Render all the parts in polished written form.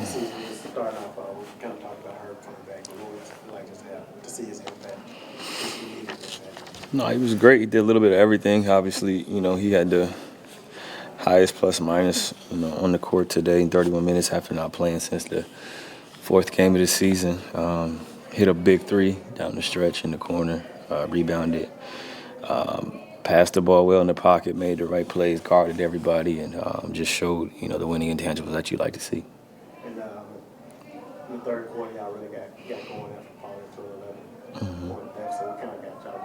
season is starting off, we kind of talked about her coming back, but what would it like just to see his impact? No, he was great. He did a little bit of everything. Obviously, he had the highest plus minus, on the court today in 31 minutes after not playing since the fourth game of the season. Hit a big three down the stretch in the corner, rebounded, passed the ball well in the pocket, made the right plays, guarded everybody, and just showed, the winning intangibles that you like to see. And in the third quarter, y'all really got going after falling to 11 point deficit. What kind of got y'all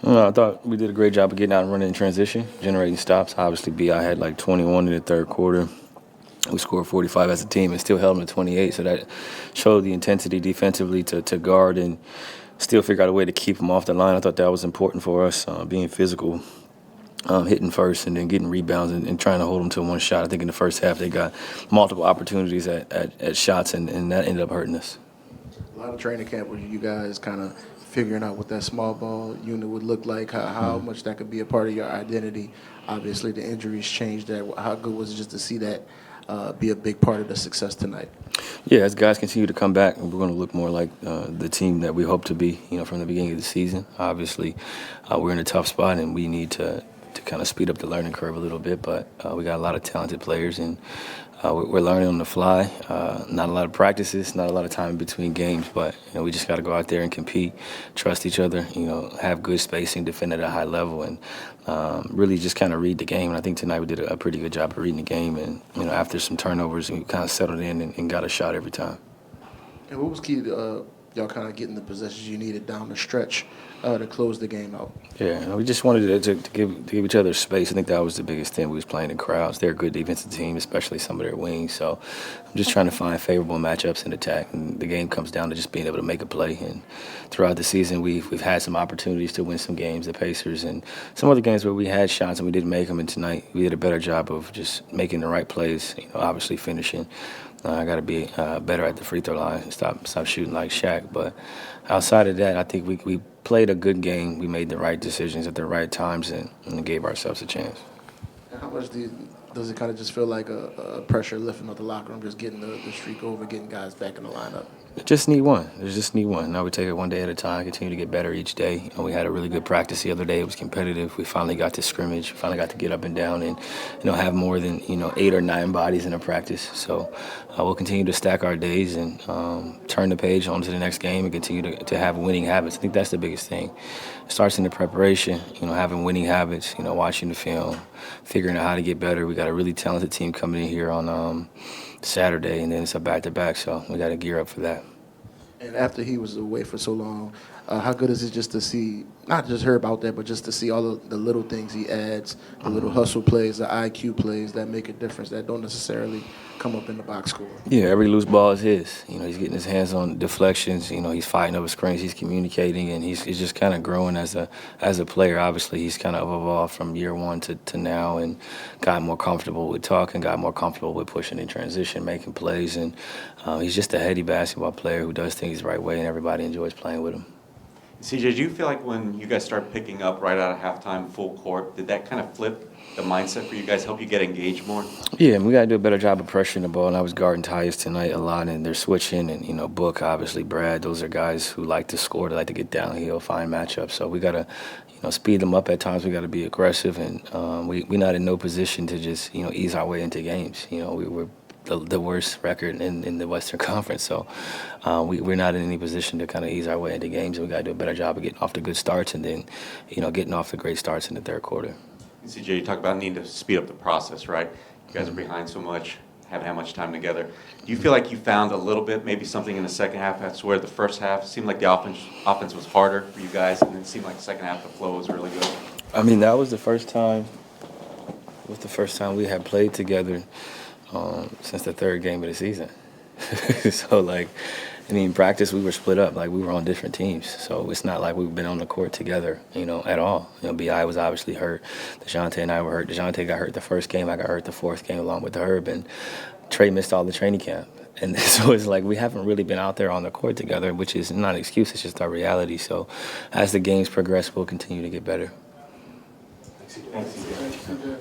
going? I thought we did a great job of getting out and running in transition, generating stops. Obviously, BI had like 21 in the third quarter. We scored 45 as a team and still held them to 28, so that showed the intensity defensively to guard and still figure out a way to keep them off the line. I thought that was important for us, being physical, hitting first and then getting rebounds and trying to hold them to one shot. I think in the first half they got multiple opportunities at shots, and that ended up hurting us. A lot of training camp where you guys kind of figuring out what that small ball unit would look like, how much that could be a part of your identity. Obviously, the injuries changed that. How good was it just to see that be a big part of the success tonight? Yeah, as guys continue to come back, we're going to look more like the team that we hope to be, from the beginning of the season. Obviously, we're in a tough spot, and we need to kind of speed up the learning curve a little bit, but we got a lot of talented players, and we're learning on the fly. Not a lot of practices, not a lot of time in between games, but we just got to go out there and compete, trust each other, have good spacing, defend at a high level, and really just kind of read the game. And I think tonight we did a pretty good job of reading the game, and after some turnovers, we kind of settled in and got a shot every time. And what was key to y'all kind of getting the possessions you needed down the stretch to close the game out? Yeah, we just wanted to give each other space. I think that was the biggest thing. We was playing in crowds. They're a good defensive team, especially some of their wings. So I'm just trying to find favorable matchups and attack. And the game comes down to just being able to make a play. And throughout the season, we've had some opportunities to win some games, the Pacers, and some other games where we had shots and we didn't make them. And tonight we did a better job of just making the right plays, obviously finishing. I got to be better at the free throw line and stop shooting like Shaq. But outside of that, I think we played a good game. We made the right decisions at the right times and gave ourselves a chance. And how much does it kind of just feel like a pressure lifting up the locker room, just getting the streak over, getting guys back in the lineup? Just need one. Just need one. Now we take it one day at a time, continue to get better each day. We had a really good practice the other day. It was competitive. We finally got to scrimmage. We finally got to get up and down and, have more than, 8 or 9 bodies in a practice. So we'll continue to stack our days and turn the page on to the next game and continue to have winning habits. I think that's the biggest thing. It starts in the preparation, having winning habits, watching the film, figuring out how to get better. We got a really talented team coming in here on Saturday, and then it's a back-to-back, so we got to gear up for that. And after he was away for so long, how good is it just to see, not just hear about that, but just to see all the little things he adds, the little hustle plays, the IQ plays that make a difference that don't necessarily come up in the box score? Yeah, every loose ball is his. He's getting his hands on deflections. He's fighting over screens. He's communicating, and he's just kind of growing as a player. Obviously, he's kind of evolved from year one to now and got more comfortable with talking, got more comfortable with pushing in transition, making plays, and he's just a heady basketball player who does things the right way, and everybody enjoys playing with him. CJ, do you feel like when you guys start picking up right out of halftime, full court, did that kind of flip the mindset for you guys, help you get engaged more? Yeah, we got to do a better job of pressuring the ball. And I was guarding Theis tonight a lot, and they're switching. And, Book, obviously, Brad, those are guys who like to score, they like to get downhill, find matchups. So we got to, speed them up at times. We got to be aggressive, and we're not in no position to just, ease our way into games. We're the worst record in the Western Conference. So we're not in any position to kind of ease our way into games. We got to do a better job of getting off the good starts and then, getting off the great starts in the third quarter. CJ, you talk about needing to speed up the process, right? You guys are behind so much, haven't had much time together. Do you feel like you found a little bit, maybe something in the second half? That's where the first half seemed like the offense was harder for you guys, and it seemed like the second half the flow was really good. I mean, that was the first time. We had played together since the third game of the season. So, practice, we were split up. We were on different teams. So it's not like we've been on the court together, at all. B.I. was obviously hurt. Dejounte and I were hurt. Dejounte got hurt the first game. I got hurt the fourth game along with Herb. And Trey missed all the training camp. And so it's we haven't really been out there on the court together, which is not an excuse. It's just our reality. So as the games progress, we'll continue to get better. Thanks, CJ.